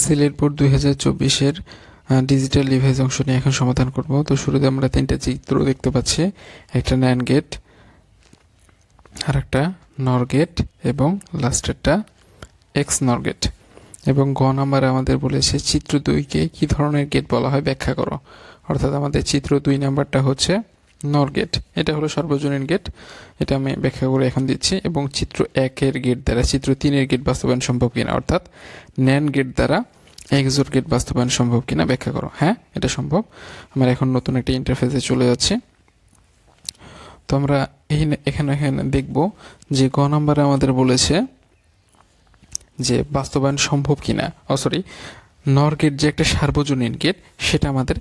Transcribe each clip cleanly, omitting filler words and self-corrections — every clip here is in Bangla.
সিলেট বোর্ড 2024-এর ডিজিটাল ডিভাইস অংশ নিয়ে এখন সমাধান করব। তো শুরুতে আমরা তিনটা চিত্র দেখতে পাচ্ছি, একটা ন্যান্ড গেট, আর একটা নর গেট এবং লাস্টেরটা এক্স নর গেট। এবং গ নাম্বারে আমাদের বলেছে চিত্র 2-কে কি ধরনের গেট বলা হয় ব্যাখ্যা করো। অর্থাৎ আমাদের চিত্র 2 নাম্বারটা হচ্ছে নর গেট, এটা হলো সর্বজনীন গেট, এটা আমি ব্যাখ্যা করে এখন দিচ্ছি। এবং চিত্র 1-এর গেট দ্বারা চিত্র 3-এর গেট বাস্তবায়ন সম্ভব কিনা, অর্থাৎ ন্যান্ড গেট দ্বারা এক্সোর গেট বাস্তবায়ন সম্ভব কিনা ব্যাখ্যা করো। হ্যাঁ, এটা সম্ভব। আমরা এখন নতুন একটা ইন্টারফেসে চলে যাচ্ছি। তো আমরা এখানে দেখব যে গ নাম্বারে আমাদের বলেছে যে বাস্তবায়ন সম্ভব কিনা, নর গেট যে একটা সার্বজনীন গেট সেটা আমাদের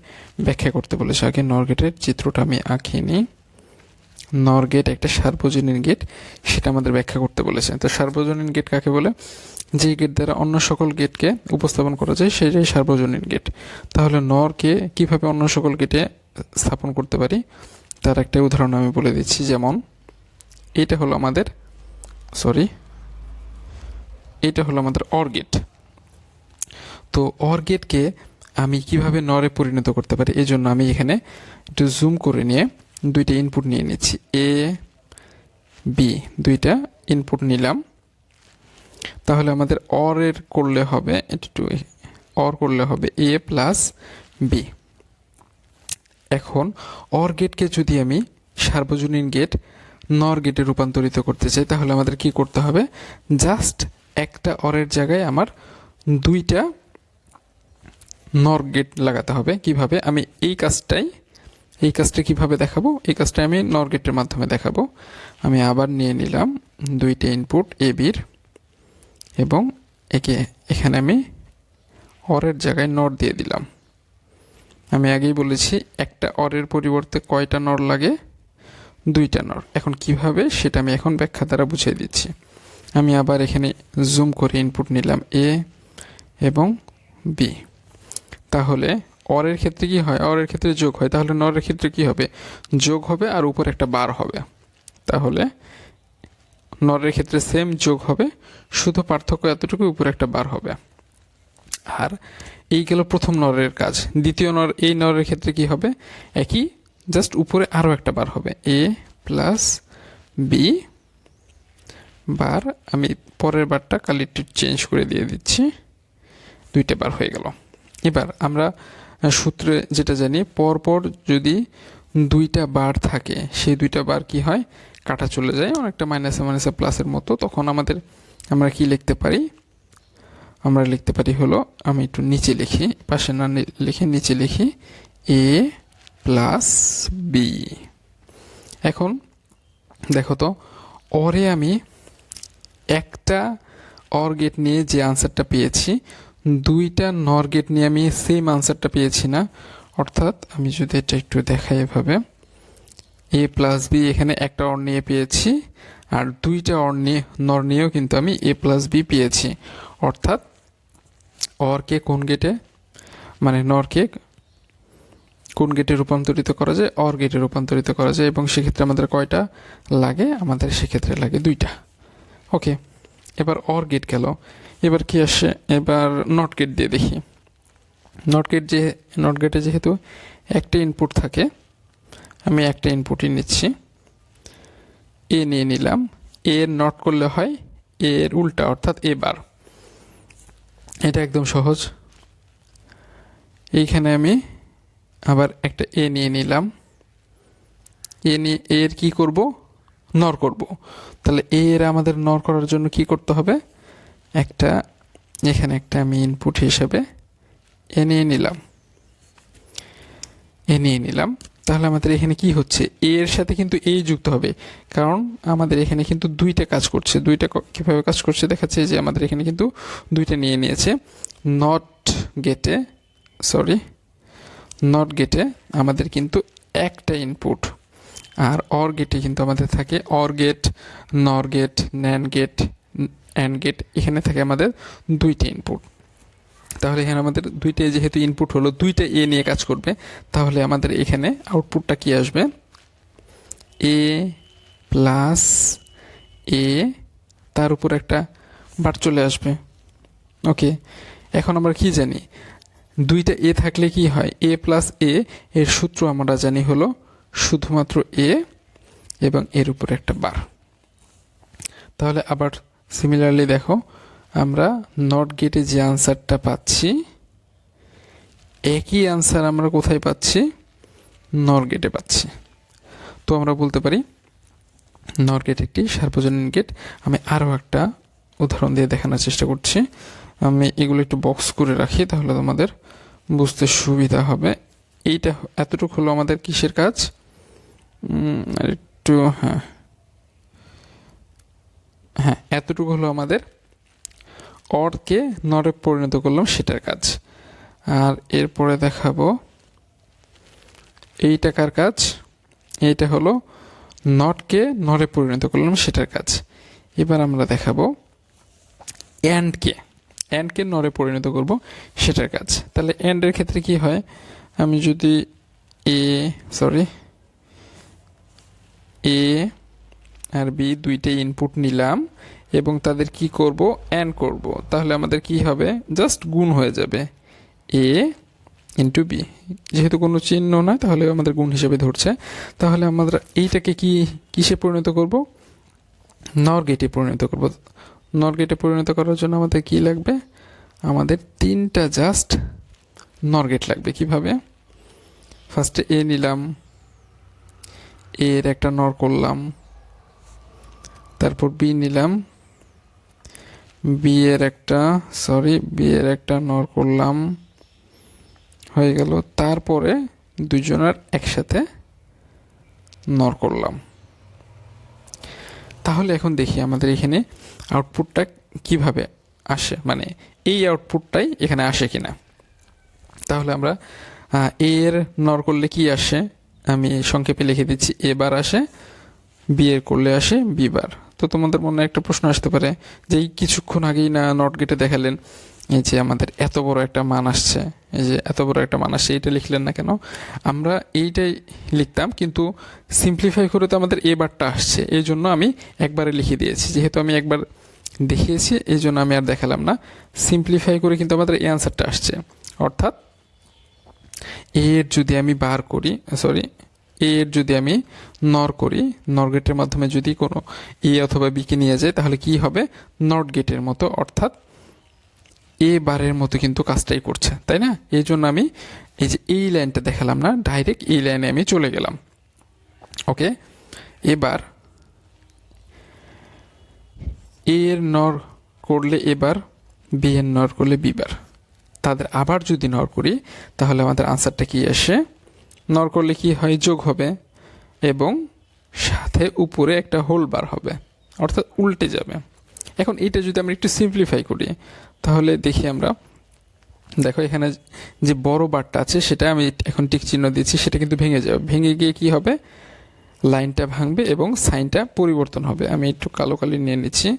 ব্যাখ্যা করতে বলেছে। আগে নর গেটের চিত্রটা আমি আঁকিনি। নর গেট একটা সার্বজনীন গেট, সেটা আমাদের ব্যাখ্যা করতে বলেছে। তো সার্বজনীন গেট কাকে বলে? যে গেট দ্বারা অন্য সকল গেটকে উপস্থাপন করা যায় সেটাই সার্বজনীন গেট। তাহলে নরকে কিভাবে অন্য সকল গেটে স্থাপন করতে পারি তার একটা উদাহরণ আমি বলে দিচ্ছি। যেমন এটা হলো আমাদের অর গেট। তো অর গেটকে আমি কিভাবে নরে পরিণত করতে পারি, এই জন্য আমি এখানে একটু জুম করে নিয়ে দুইটা ইনপুট নিয়ে নিচ্ছি, এ বি, দুইটা ইনপুট নিলাম। তাহলে আমাদের অর করলে হবে এ প্লাস বি। এখন অর গেটকে যদি আমি সার্বজনীন গেট নর গেটে রূপান্তরিত করতে চাই তাহলে আমাদের কি করতে হবে? জাস্ট একটা অরের জায়গায় আমার দুইটা নর গেট লাগাতে হবে। কিভাবে? আমি এই কাজটা কিভাবে দেখাবো? এই কাজটা আমি নর গেটের মাধ্যমে দেখাবো। আমি আবার নিয়ে নিলাম দুইটা ইনপুট এ বির, এবং এখানে আমি অরের জায়গায় নর দিয়ে দিলাম। আমি আগেই বলেছি একটা অরের পরিবর্তে কয়টা নর লাগে? দুইটা নর। এখন কিভাবে সেটা আমি এখন ব্যাখ্যা দ্বারা বুঝিয়ে দিচ্ছি। আমি আবার এখানে জুম করে ইনপুট নিলাম এ এবং বি। তাহলে অরের ক্ষেত্রে কি হয়? অরের ক্ষেত্রে যোগ হয়। তাহলে নরের ক্ষেত্রে কি হবে? যোগ হবে আর উপর একটা বার হবে। তাহলে নরের ক্ষেত্রে সেম যোগ হবে, শুধু পার্থক্য এতটুকু, উপরে একটা বার হবে। আর এই গেল প্রথম নরের কাজ। দ্বিতীয় এই নরের ক্ষেত্রে কি হবে? একই, জাস্ট উপরে আরও একটা বার হবে, এ প্লাস বি বার। আমি পরের বারটা কালিটি চেঞ্জ করে দিয়ে দিচ্ছি, দুইটা বার হয়ে গেল। এবার আমরা সূত্রে যেটা জানি, পরপর যদি দুইটা বার থাকে সেই দুইটা বার কি হয়? কাটা চলে যায়, অনেকটা মাইনাসে মাইনাসে প্লাসের মতো। তখন আমরা কি লিখতে পারি? আমরা লিখতে পারি হলো, আমি একটু নিচে লিখি, পাশে না লিখে নিচে লিখি, এ প্লাস বি। এখন দেখো তো, অরে আমি একটা অর গেট নিয়ে যে আনসারটা পেয়েছি, দুইটা নর গেট নিয়ে আমি সেম আনসারটা পেয়েছি না। অর্থাৎ আমি যদি এটা একটু দেখাই এভাবে, এ প্লাস বি এখানে একটা অর নিয়ে পেয়েছি, আর দুইটা নর নিয়েও কিন্তু আমি এ প্লাস বি পেয়েছি। অর্থাৎ অরকে কোন গেটে, মানে নরকে কোন গেটে রূপান্তরিত করা যায়? অর গেটে রূপান্তরিত করা যায়। এবং সেক্ষেত্রে আমাদের কয়টা লাগে? আমাদের সেক্ষেত্রে লাগে দুইটা। ওকে, এবার অর গেট গেল। এবার কি আসে? এবার নট গেট দিয়ে দেখি। নট গেটে যেহেতু একটা ইনপুট থাকে, আমি একটা ইনপুটই নিচ্ছি, এ নিয়ে নিলাম। এর নট করলে হয় এর উল্টা, অর্থাৎ এ বার। এটা একদম সহজ। এইখানে আমি আবার একটা এ নিয়ে নিলাম, এর কি করব? নর করব। তাহলে এর আমাদের নর করার জন্য কি করতে হবে? এখানে একটা আমি ইনপুট হিসেবে এ নিয়ে নিলাম। তাহলে আমাদের এখানে কি হচ্ছে? এর সাথে কিন্তু এই যুক্ত হবে, কারণ আমাদের এখানে কিন্তু দুইটা কাজ করছে। দুইটা কিভাবে কাজ করছে দেখাচ্ছে, যে আমাদের এখানে কিন্তু দুইটা নিয়ে নিয়েছে। নট গেটে আমাদের কিন্তু একটা ইনপুট, আর অর গেটে কিন্তু আমাদের থাকে or gate, nor gate, nand gate, and gate. এখানে থাকে আমাদের দুইটা ইনপুট। তাহলে এখানে আমাদের দুইটা যেহেতু ইনপুট হলো, দুইটা এ নিয়ে কাজ করবে, তাহলে আমাদের এখানে আউটপুটটা কি আসবে? এ প্লাস এ, তার উপর একটা বার চলে আসবে। ওকে, এখন আমরা কি জানি, দুইটা এ থাকলে কি হয়, এ প্লাস এ এর সূত্র আমরা জানি হলো শুধুমাত্র এ এবং এর উপরে একটা বার। তাহলে আবার সিমিলারলি দেখো, আমরা নট গেটে যে আনসারটা পাচ্ছি একই আনসার আমরা কোথায় পাচ্ছি, নর গেটে পাচ্ছি। তো আমরা বলতে পারি নর গেট একটি সার্বজনীন গেট। আমি আরও একটা উদাহরণ দিয়ে দেখানোর চেষ্টা করছি। আমি এগুলো একটু বক্স করে রাখি, তাহলে তোমাদের বুঝতে সুবিধা হবে। এইটা এতটুকু হলো আমাদের কিসের কাজ, একটু হ্যাঁ এতটুকু হলো আমাদের অরকে নরে পরিণত করলাম সেটার কাজ। আর এরপরে দেখাবো এইটা কার কাজ, এইটা হলো নটকে নরে পরিণত করলাম সেটার কাজ। এবার আমরা দেখাবো অ্যান্ডকে নরে পরিণত করব সেটার কাজ। তাহলে অ্যান্ডের ক্ষেত্রে কি হয়, আমি যদি এ আর বি দুইটাই ইনপুট নিলাম এবং তাদের কি করব, অ্যান্ড করব, তাহলে আমাদের কি হবে, জাস্ট গুণ হয়ে যাবে এ ইন্টু বি। যেহেতু কোনো চিহ্ন নয় তাহলে আমাদের গুণ হিসেবে ধরছে। তাহলে আমরা এইটাকে কিসে পরিণত করব, নর গেটে পরিণত করব। নর গেটে পরিণত করার জন্য আমাদের কি লাগবে, আমাদের তিনটা জাস্ট নর গেট লাগবে। কিভাবে, ফার্স্টে এ নিলাম, এর একটা নর করলাম, তারপর বি নিলাম, বি এর একটা নর করলাম, হয়ে গেল। তারপরে দুজনের একসাথে নর করলাম। তাহলে এখন দেখি আমাদের এখানে আউটপুটটা কিভাবে আসে, মানে এই আউটপুটটাই এখানে আসে কিনা। তাহলে আমরা এর নর করলে কি আসে, আমি সংক্ষেপে লিখে দিচ্ছি, এ বার আসে, বি এর করলে আসে বি বার। তো তোমাদের মনে একটা প্রশ্ন আসতে পারে যে এই কিছুক্ষণ আগেই না নট গেটে দেখালেন এই যে আমাদের এত বড় একটা মান আসছে, এই যে এত বড় একটা মান আসছে, এইটা লিখলেন না কেন? আমরা এইটাই লিখতাম, কিন্তু সিম্পলিফাই করে তো আমাদের এ বারটা আসছে, এই জন্য আমি একবারে লিখে দিয়েছি। যেহেতু আমি একবার দেখিয়েছি এই জন্য আমি আর দেখালাম না। সিম্পলিফাই করে কিন্তু আমাদের এই অ্যান্সারটা আসছে। অর্থাৎ এর যদি আমি বার করি, এর যদি আমি নর করি, নর গেটের মাধ্যমে যদি কোনো এ অথবা বিকে নিয়ে যায় তাহলে কি হবে, নট গেটের মতো, অর্থাৎ এ বারের মতো কিন্তু কাজটাই করছে, তাই না? এই জন্য আমি এই যে এই লাইনটা দেখালাম না, ডাইরেক্ট এই লাইনে আমি চলে গেলাম। ওকে, এবার এর নর করলে এবার, বি এর নর করলে বি বার, তাদের আবার যদি নর করি তাহলে আমাদের আনসারটা কি আসে, নর করলে কি হয়, যোগ হবে এবং সাথে উপরে একটা হোল বার হবে, অর্থাৎ উল্টে যাবে। এখন এইটা যদি আমরা একটু সিম্পলিফাই করি তাহলে দেখি আমরা, দেখো এখানে যে বড় বারটা আছে সেটা আমি এখন টিক চিহ্ন দিচ্ছি, সেটা কিন্তু ভেঙে যাবে, ভেঙে গিয়ে কি হবে, লাইনটা ভাঙবে এবং সাইনটা পরিবর্তন হবে। আমি একটু কালো কালি নিয়ে নিচ্ছি,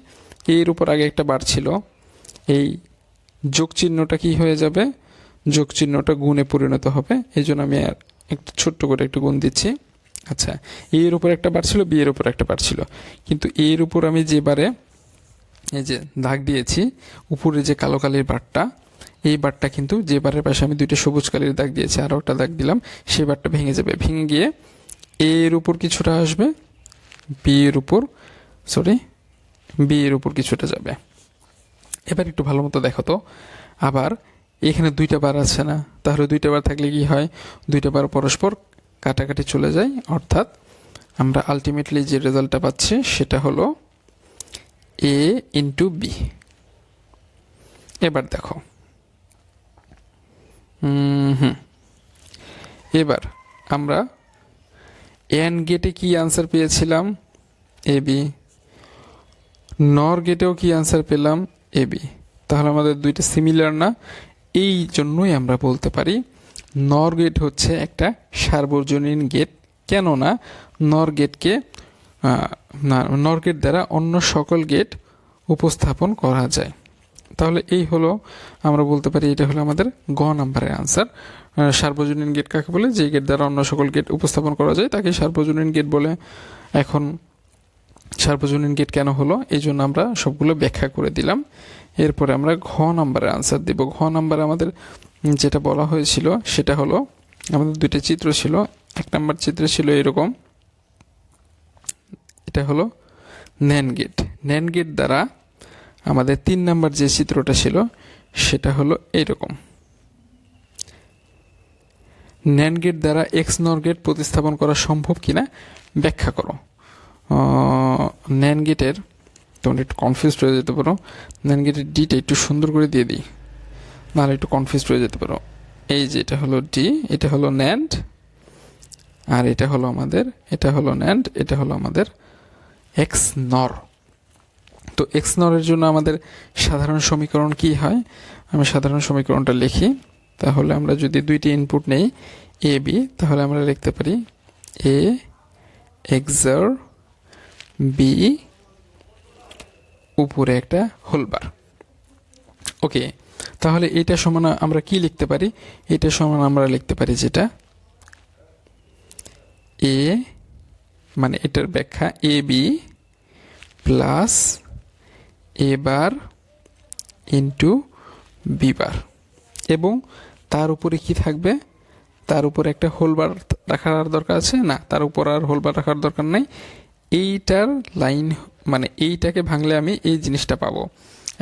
এর উপর আগে একটা বার ছিল, এই যোগ চিহ্নটা কি হয়ে যাবে, যোগ চিহ্নটা গুণে পরিণত হবে। এই জন্য আমি একটু ছোট্ট করে একটু গুণ দিচ্ছি। আচ্ছা, এর উপর একটা বার ছিল, বি এর উপর একটা বার ছিল, কিন্তু এর উপর আমি যে বারে এই যে দাগ দিয়েছি, উপরে যে কালো কালির বারটা, এই বারটা কিন্তু যে বারের পাশে আমি দুইটা সবুজ কালির দাগ দিয়েছি আরও একটা দাগ দিলাম, সেই বারটা ভেঙে যাবে, ভেঙে গিয়ে এর উপর কিছুটা আসবে, বি এর উপর কিছুটা যাবে। এবার একটু ভালো মতো দেখো তো, আবার এখানে দুইটা বার আছে না, তাহলে দুইটা বার থাকলে কি হয়, দুইটা বার পরস্পর কাটাকাটি চলে যায়, অর্থাৎ আমরা আলটিমেটলি যে রেজাল্টটা পাচ্ছি সেটা হলো এ ইন্টু বি। এবার দেখো, এবার আমরা এন্ড গেটে কি আনসার পেয়েছিলাম, এ বি, নর গেটেও কি আনসার পেলাম, এ বি। তাহলে আমাদের দুইটা সিমিলার না, এই জন্যই আমরা বলতে পারি নর গেট হচ্ছে একটা সার্বজনীন গেট। কেননা নর গেট দ্বারা অন্য সকল গেট উপস্থাপন করা যায়। তাহলে এই হলো, আমরা বলতে পারি এটা হলো আমাদের গ নাম্বারের আনসার। সার্বজনীন গেট কাকে বলে, যে গেট দ্বারা অন্য সকল গেট উপস্থাপন করা যায় তাকে সার্বজনীন গেট বলে। এখন সার্বজনীন গেট কেন হলো এই জন্য আমরা সবগুলো ব্যাখ্যা করে দিলাম। এরপরে আমরা ঘ নাম্বারে আনসার দেব। ঘ নাম্বারে আমাদের যেটা বলা হয়েছিল সেটা হলো আমাদের দুইটা চিত্র ছিল। এক নাম্বার চিত্র ছিল এরকম, এটা হলো ন্যান্ড গেট। ন্যান্ড গেট দ্বারা আমাদের 3 নাম্বার যে চিত্রটা ছিল সেটা হলো এইরকম। ন্যান্ড গেট দ্বারা এক্স নর গেট প্রতিস্থাপন করা সম্ভব কিনা ব্যাখ্যা করো। ন্যান্ড গেটের তোমরা একটু কনফিউজড হয়ে যেতে পারো, ন্যান্ড গেটের ডিটা একটু সুন্দর করে দিয়ে দিই, নাহলে একটু কনফিউজড হয়ে যেতে পারো। এই যে এটা হলো ডি, এটা হলো ন্যান্ড, আর এটা হলো আমাদের, এটা হলো ন্যান্ড, এটা হলো আমাদের এক্স নর। তো এক্স নরের জন্য আমাদের সাধারণ সমীকরণ কি হয়, আমি সাধারণ সমীকরণটা লিখি। তাহলে আমরা যদি দুইটি ইনপুট নেই এ বি, তাহলে আমরা লিখতে পারি এ এক্সর বি উপরে একটা হোলবার। ওকে, তাহলে এটা সমান আমরা কি লিখতে পারি, এটা সমান আমরা লিখতে পারি যেটা এ মানে এটার ব্যাখ্যা A B plus A bar into B বার, এবং তার উপরে কি থাকবে, তার উপরে একটা হোলবার রাখার দরকার আছে না, তার উপর আর হোলবার রাখার দরকার নাই। এইটার লাইন মানে এইটাকে ভাঙলে আমি এই জিনিসটা পাবো।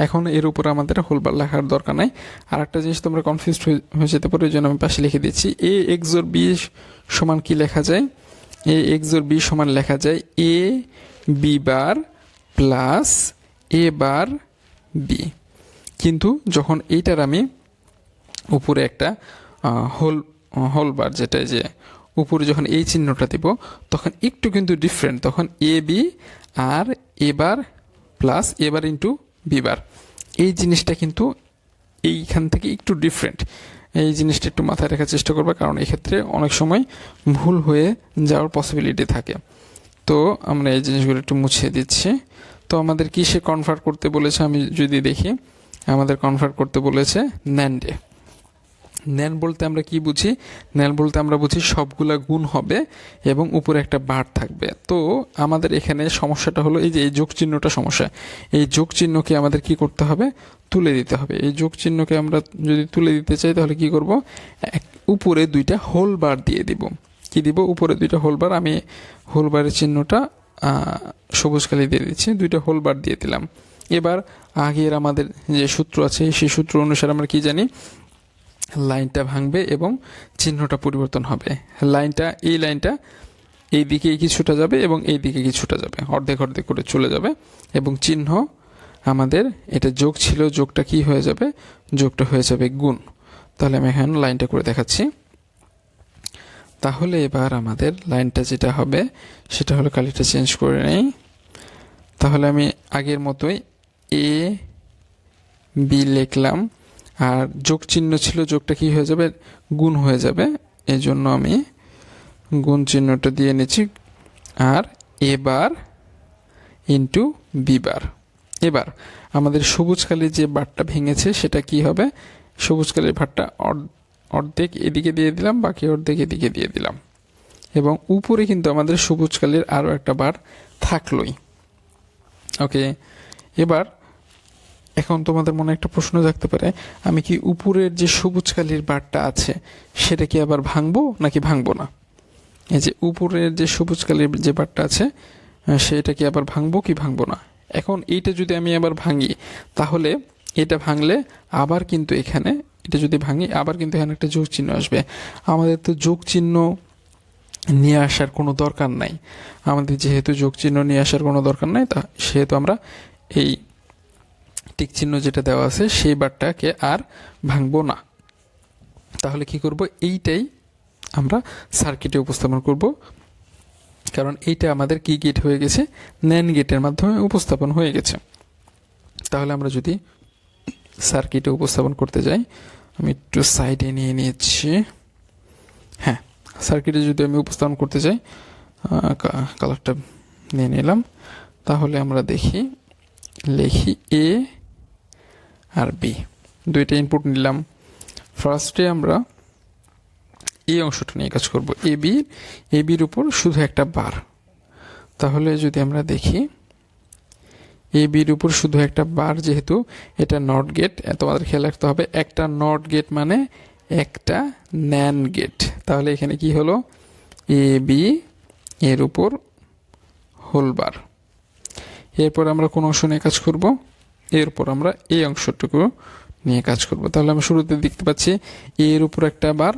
এখন এর উপর আমাদের হোলবার লেখার দরকার নাই। আর একটা জিনিস তোমরা কনফিউজড হয়ে যেতে পারো, এই জন্য আমি পাশে লিখে দিচ্ছি এ এক্সর বি সমান কি লেখা যায়, এ এক্সর বি সমান লেখা যায় A B bar plus A bar B. কিন্তু যখন এইটার আমি উপরে একটা হোলবার যেটা যে উপরে যখন এই চিহ্নটা দেব তখন একটু কিন্তু ডিফারেন্ট, তখন A B R A bar plus A bar into B বার, এই জিনিসটা কিন্তু এইখান থেকে একটু ডিফারেন্ট। এই জিনিসটা একটু মাথায় রাখার চেষ্টা করবে, কারণ এক্ষেত্রে অনেক সময় ভুল হয়ে যাওয়ার পসিবিলিটি থাকে। তো আমরা এই জিনিসগুলো একটু মুছে দিচ্ছি। তো আমাদের কি সে কনভার্ট করতে বলেছে, আমি যদি দেখি আমাদের কনভার্ট করতে বলেছে ন্যান্ডে। ন্যান্ড বলতে আমরা কি বুঝি, ন্যান্ড বলতে আমরা বুঝি সবগুলা গুণ হবে এবং উপরে একটা বার থাকবে। তো আমাদের এখানে সমস্যাটা হলো এই যে এই যোগ চিহ্নটা সমস্যা, এই যোগ চিহ্নকে আমাদের কি করতে হবে, তুলে দিতে হবে। এই যোগ চিহ্নকে আমরা যদি তুলে দিতে চাই তাহলে কি করব, উপরে দুইটা হোল বার দিয়ে দিব। কি দিব, উপরে দুইটা হোল বার, আমি হোল বারের চিহ্নটা সবুজ কালি দিয়ে দিচ্ছি, দুইটা হোল বার দিয়ে দিলাম। এবার আগের আমাদের যে সূত্র আছে সেই সূত্র অনুসারে আমরা কি জানি, লাইনটা ভাঙবে এবং চিহ্নটা পরিবর্তন হবে। লাইনটা এই লাইনটা এই দিকে কিছুটা যাবে এবং এই দিকে কিছুটা যাবে, অর্ধেক অর্ধেক করে চলে যাবে, এবং চিহ্ন আমাদের এটা যোগ ছিল, যোগটা কি হয়ে যাবে, যোগটা হয়ে যাবে গুণ। তাহলে আমি এখন লাইনটা করে দেখাচ্ছি। তাহলে এবার আমাদের লাইনটা যেটা হবে সেটা হলো, কালিটা চেঞ্জ করে নেই। তাহলে আমি আগের মতোই এ বি লিখলাম, আর যোগ চিহ্ন ছিল, যোগটা কি হয়ে যাবে, গুণ হয়ে যাবে, এই জন্য আমি গুণ চিহ্নটা দিয়ে নিচ্ছি। আর এ বার ইন্টু বি বার। এবার আমাদের সবুজ কালির যে বারটা ভেঙেছে সেটা কি হবে, সবুজ কালির ভারটা অর্ধেক এদিকে দিয়ে দিলাম, বাকি অর্ধেক এদিকে দিয়ে দিলাম, এবং উপরে কিন্তু আমাদের সবুজ কালির আরও একটা বার থাকলোই। ওকে, এবার এখন তোমাদের মনে একটা প্রশ্ন থাকতে পারে, আমি কি উপরের যে সবুজ কালির বারটা আছে সেটা কি আবার ভাঙবো নাকি ভাঙবো না। এই যে উপরের যে সবুজ কালির যে বারটা আছে সেটা কি আবার ভাঙবো কি ভাঙবো না। এখন এইটা যদি আমি আবার ভাঙি তাহলে এটা ভাঙলে আবার কিন্তু এখানে, এটা যদি ভাঙি আবার কিন্তু এখানে একটা যোগ চিহ্ন আসবে। আমাদের তো যোগ চিহ্ন নিয়ে আসার কোনো দরকার নাই, আমাদের যেহেতু যোগ চিহ্ন নিয়ে আসার কোনো দরকার নাই, তা সেহেতু আমরা এই টিক চিহ্ন যেটা দেওয়া আছে সেই বারটাকে আর ভাঙবো না। তাহলে কি করব, এইটাই আমরা সার্কিটে উপস্থাপন করব, কারণ এইটা আমাদের কি গেট হয়ে গেছে, ন্যান্ড গেটের মাধ্যমে উপস্থাপন হয়ে গেছে। তাহলে আমরা যদি সার্কিটে উপস্থাপন করতে যাই, আমি একটু সাইডে নিয়ে নিচ্ছি। হ্যাঁ, সার্কিটে যদি আমি উপস্থাপন করতে যাই, কালারটা নিয়ে নিলাম, তাহলে আমরা লিখি এ আর বি, দুইটা ইনপুট নিলাম। ফার্স্টে আমরা এই অংশটা নিয়ে কাজ করব, এ বির উপর শুধু একটা বার। তাহলে যদি আমরা দেখি এ বির উপর শুধু একটা বার, যেহেতু এটা নট গেট, তোমাদের খেয়াল রাখতে হবে একটা নট গেট মানে একটা ন্যান্ড গেট। তাহলে এখানে কি হলো, এ বি এর উপর হোল বার। এরপর আমরা কোন অংশ নিয়ে কাজ করব, এরপর আমরা এই অংশটুকু নিয়ে কাজ করব। তাহলে আমরা শুরুতে দেখতে পাচ্ছি এ এর উপর একটা বার,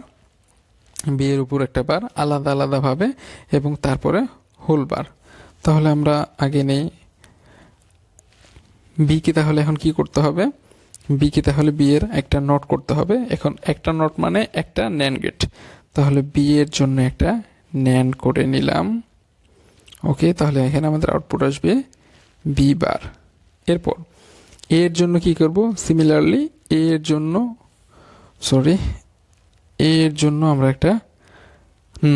বি এর উপর একটা বার, আলাদা আলাদাভাবে, এবং তারপরে হোল বার। তাহলে আমরা আগে নেই বি কে। তাহলে এখন কি করতে হবে, বি কে তাহলে বি এর একটা নট করতে হবে। এখন একটা নট মানে একটা ন্যান্ড গেট, তাহলে বি এর জন্য একটা ন্যান্ড করে নিলাম। ওকে, তাহলে এখানে আমাদের আউটপুট আসবে বি বার। এরপর এর জন্য কি করব, সিমিলারলি এর জন্য আমরা একটা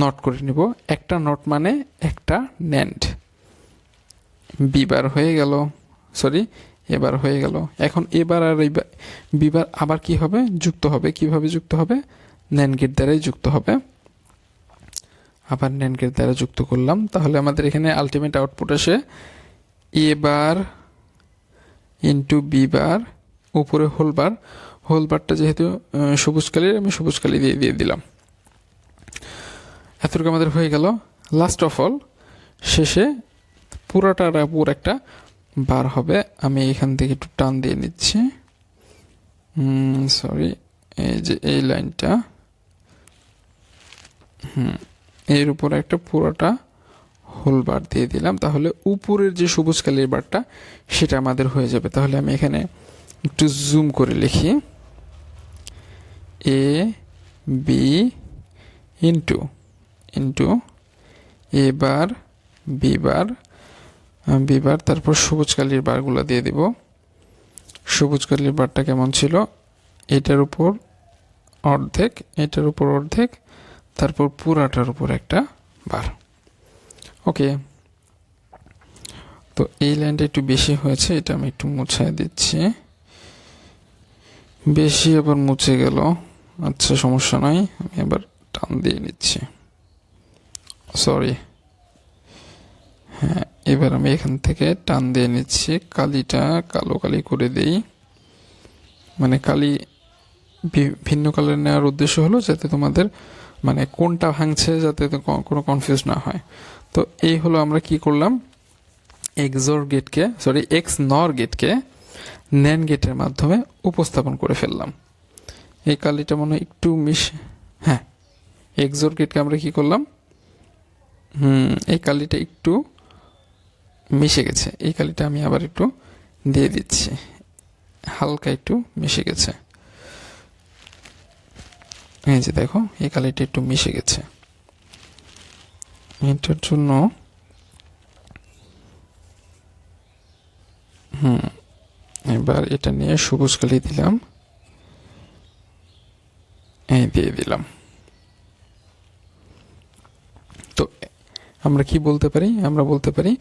নট করে নিব। একটা নট মানে একটা ন্যান্ড। বি বার হয়ে গেল, এবার হয়ে গেল। এখন এবার আর বিবার আবার কি হবে, যুক্ত হবে। কিভাবে যুক্ত হবে, ন্যান্ড গেট দ্বারাই যুক্ত হবে। আবার ন্যান্ড গেট দ্বারা যুক্ত করলাম। তাহলে আমাদের এখানে আলটিমেট আউটপুট আসে এ বার ইন্টু বি বার, উপরে হোল বার। হোল বারটা যেহেতু সবুজ কালির, আমি সবুজ কালি দিয়ে দিলাম। এতটুকু আমাদের হয়ে গেল। লাস্ট অফ অল শেষে পুরাটার উপর একটা বার হবে। আমি এখান থেকে একটু টান দিয়ে নিচ্ছি, এই যে এই লাইনটা, এর উপর একটা পুরোটা হোল বার দিয়ে দিলাম। তাহলে উপরের যে সবুজ কালির বারটা সেটা আমাদের হয়ে যাবে। তাহলে আমি এখানে একটু জুম করে লিখি, A B into A bar B বার, তারপর সবুজ কালির বারগুলো দিয়ে দিব। সবুজ কালির বারটা কেমন ছিল, এটার উপর অর্ধেক, এটার উপর অর্ধেক, তারপর পুরাটার উপর একটা বার। ওকে, তো এই লাইনটা একটু বেশি হয়েছে, এটা আমি একটু মুছাই দিচ্ছি। বেশি আবার মুছে গেল, আচ্ছা সমস্যা নাই, আমি আবার টান দিয়ে নিচ্ছি। হ্যাঁ, এবার আমি এখান থেকে টান দিয়ে নিচ্ছি। কালিটা কালো কালি করে দেই, মানে কালি ভিন্ন কালার নেওয়ার উদ্দেশ্য হলো যাতে তোমাদের মানে কোনটা ভাঙছে যাতে কোনো কনফিউজ না হয়। তো এই হলো আমরা কি করলাম, এক্স নর গেটকে ন্যান্ড গেটের মাধ্যমে উপস্থাপন করে ফেললাম। এই কালিটা মনে হয় একটু হ্যাঁ, এক্সর গেটকে আমরা কি করলাম, এই কালিটা একটু মিশে গেছে। এই কালিটা আমি আবার একটু দিয়ে দিচ্ছি, হালকা একটু মিশে গেছে। এই যে দেখো, এই কালিটা একটু মিশে গেছে। এটার জন্য এবার এটা নিয়ে সবুজ কালি দিলাম, এই দিয়ে দিলাম। তো আমরা কি বলতে পারি, আমরা বলতে পারি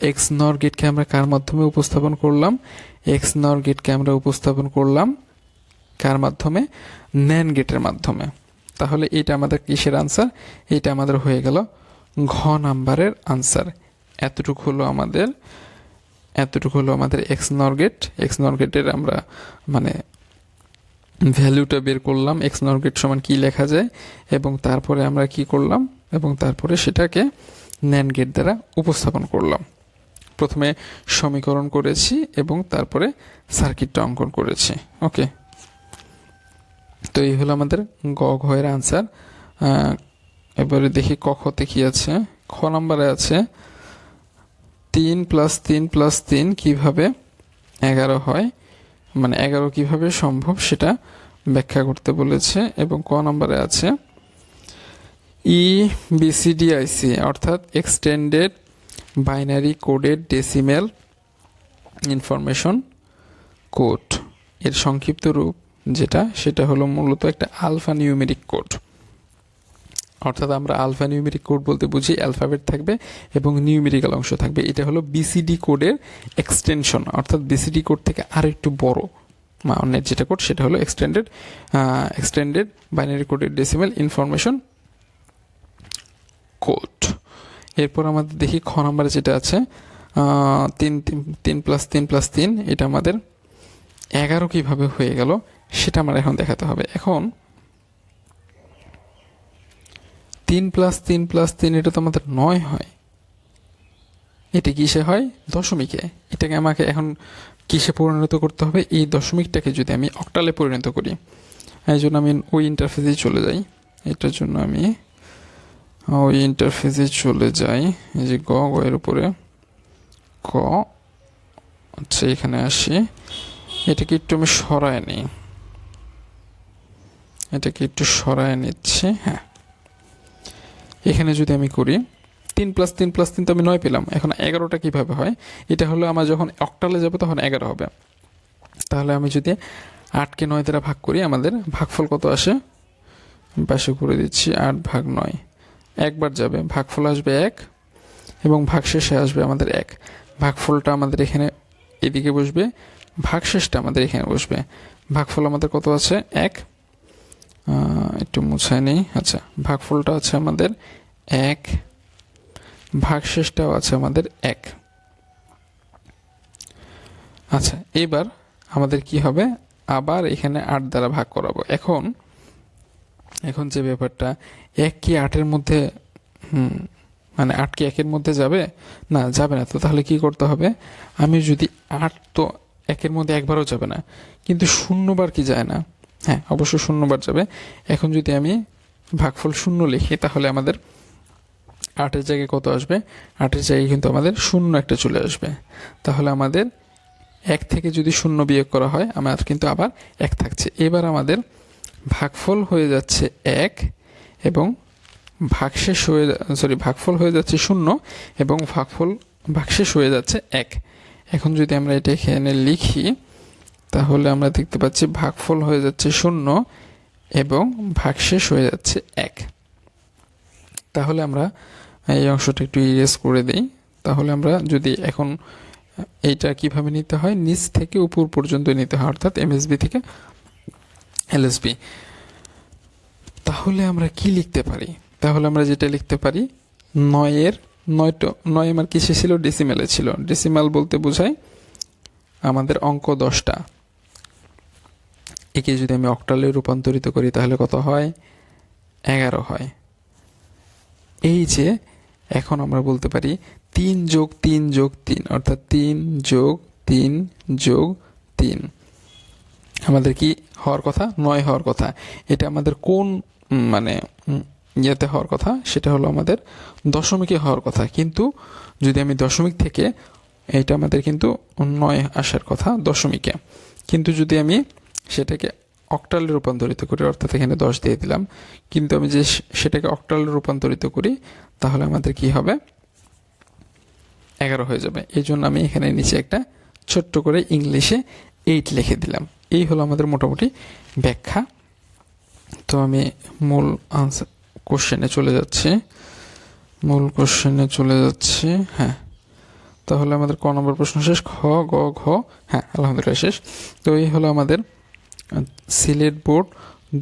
এক্স নর গেটকে আমরা কার মাধ্যমে উপস্থাপন করলাম, এক্স নর গেটকে আমরা উপস্থাপন করলাম কার মাধ্যমে, ন্যান্ড গেটের মাধ্যমে। তাহলে এটা আমাদের কিসের আনসার, এটা আমাদের হয়ে গেল ঘ নাম্বারের আনসার। এতটুকু হলো আমাদের এক্স নর গেট। এক্স নর গেটের আমরা মানে ভ্যালুটা বের করলাম, এক্স নর গেট সমান কি লেখা যায়, এবং তারপরে আমরা কি করলাম, এবং তারপরে সেটাকে ন্যান্ড গেট দ্বারা উপস্থাপন করলাম। প্রথমে সমীকরণ করেছি এবং তারপরে সার্কিটটা অঙ্কন করেছি। ওকে, তো এই হলো আমাদের ঘয়ের আনসার। এবারে দেখি ক খতে কি আছে। খ নাম্বারে আছে 3 + 3 + 3 কিভাবে 11 হয়, মানে 11 কিভাবে সম্ভব সেটা ব্যাখ্যা করতে বলেছে। এবং ক নাম্বারে আছে EBCDIC অর্থাৎ extended binary coded decimal information code এর সংক্ষিপ্ত রূপ সেটা হলো মূলত একটা আলফা নিউমেরিক কোড। অর্থাৎ আমরা আলফা নিউমেরিক কোড বলতে বুঝি অ্যালফাবেট থাকবে এবং নিউমেরিক্যাল অংশ থাকবে। এটা হলো বিসিডি কোডের এক্সটেনশন, অর্থাৎ বিসিডি কোড থেকে আরো একটু বড় মানের যেটা কোড সেটা হলো এক্সটেন্ডেড বাইনারি কোডের ডেসিমেল ইনফরমেশন কোড। এরপর আমাদের দেখি খ নাম্বারে যেটা আছে 3 + 3 + 3, এটা আমাদের 11 কিভাবে হয়ে গেল সেটা আমার এখন দেখাতে হবে। এখন 3 + 3 + 3 এটা তো আমাদের 9 হয়, এটা কিসে হয়? দশমিকে। এটাকে আমাকে এখন কিসে পরিণত করতে হবে? এই দশমিকটাকে যদি আমি অক্টালে পরিণত করি, এই জন্য আমি ওই ইন্টারফেসে চলে যাই। এটার জন্য আমি ওই ইন্টারফেসে চলে যাই, এই যে গ এর উপরে ক, আচ্ছা এখানে আসি, এটাকে একটু আমি সরায় নিই, এটাকে একটু সরায় নিচ্ছি। হ্যাঁ, এখানে যদি আমি করি 3 + 3 + 3 তো আমি 9 পেলাম। এখন 11টা কিভাবে হয়? এটা হলো আমার যখন অক্টালে যাবে তখন 11 হবে। তাহলে আমি যদি 8কে 9 দ্বারা ভাগ করি, আমাদের ভাগফল কত আসে? পাশে করে দিচ্ছি 8 / 9, একবার যাবে, ভাগফল আসবে 1 এবং ভাগশেষে আসবে আমাদের 1। ভাগফলটা আমাদের এখানে এদিকে বসবে, ভাগশেষটা আমাদের এখানে বসবে। ভাগফল আমাদের কত আছে? 1। একটু মুছাই নেই। আচ্ছা, ভাগফলটা আছে আমাদের 1, ভাগশেষটাও আছে আমাদের 1। আচ্ছা, এবার আমাদের কি হবে? আবার এখানে 8 দ্বারা ভাগ করাবো। এখন যে ব্যাপারটা, 1 কি 8-এর মধ্যে মানে 8 কি 1-এর মধ্যে যাবে? না, যাবে না। তো তাহলে কি করতে হবে? আমি যদি 8 তো 1-এর মধ্যে একবারও যাবে না, কিন্তু 0 বার কি যায় না? হ্যাঁ, অবশ্যই 0 বার যাবে। এখন যদি আমি ভাগফল 0 লিখি, তাহলে আমাদের 8-এর জায়গায় কত আসবে? 8-এর জায়গায় কিন্তু আমাদের 0 একটা চলে আসবে। তাহলে আমাদের 1 থেকে যদি 0 বিয়োগ করা হয়, আমার কিন্তু আবার 1 থাকছে। এবার আমাদের ভাগফল হয়ে যাচ্ছে 1 এবং ভাগফল হয়ে যাচ্ছে 0 এবং ভাগশেষ হয়ে যাচ্ছে 1। এখন যদি আমরা এটা এখানে লিখি, তাহলে আমরা দেখতে পাচ্ছি ভাগফল হয়ে যাচ্ছে 0 এবং ভাগশেষ হয়ে যাচ্ছে 1। তাহলে আমরা এই অংশটা একটু ইরেজ করে দেই। তাহলে আমরা যদি এখন এইটা কিভাবে নিতে হয়, নিচ থেকে উপর পর্যন্ত নিতে হয়, অর্থাৎ এমএসবি থেকে এলএসবি। তাহলে আমরা কি লিখতে পারি? তাহলে আমরা যেটা লিখতে পারি, 9 আমার কিসে ছিল? ডেসিমেলে ছিল। ডেসিমাল বলতে বোঝায় আমাদের অঙ্ক 10টা। একে যদি আমি অক্টালে রূপান্তরিত করি তাহলে কত হয়? 11 হয়। এই যে এখন আমরা বলতে পারি 3 + 3 + 3, অর্থাৎ 3 + 3 + 3 আমাদের কি হওয়ার কথা? 9 হওয়ার কথা। এটা আমাদের কোন মানে ইয়েতে হওয়ার কথা? সেটা হলো আমাদের দশমিকে হওয়ার কথা। কিন্তু যদি আমি দশমিক থেকে, এটা আমাদের কিন্তু 9 আসার কথা দশমিকে, কিন্তু যদি আমি সেটাকে অক্টালে রূপান্তরিত করি, অর্থাৎ এখানে 10 দিয়ে দিলাম, কিন্তু আমি যে সেটাকে অক্টালে রূপান্তরিত করি, তাহলে আমাদের কি হবে? 11 হয়ে যাবে। এই জন্য আমি এখানে নিচে একটা ছোট্ট করে ইংলিশে 8 লিখে দিলাম। এই হলো আমাদের মোটামুটি ব্যাখ্যা। তো আমি মূল আনসার কোশ্চেনে চলে যাচ্ছি। হ্যাঁ, তাহলে আমাদের ক নম্বর প্রশ্ন শেষ। খ, গ, ঘ, হ্যাঁ আলহামদুলিল্লাহ শেষ। তো এই হলো আমাদের সিলেট বোর্ড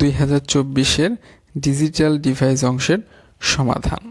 2024-এর ডিজিটাল ডিভাইস অংশের সমাধান।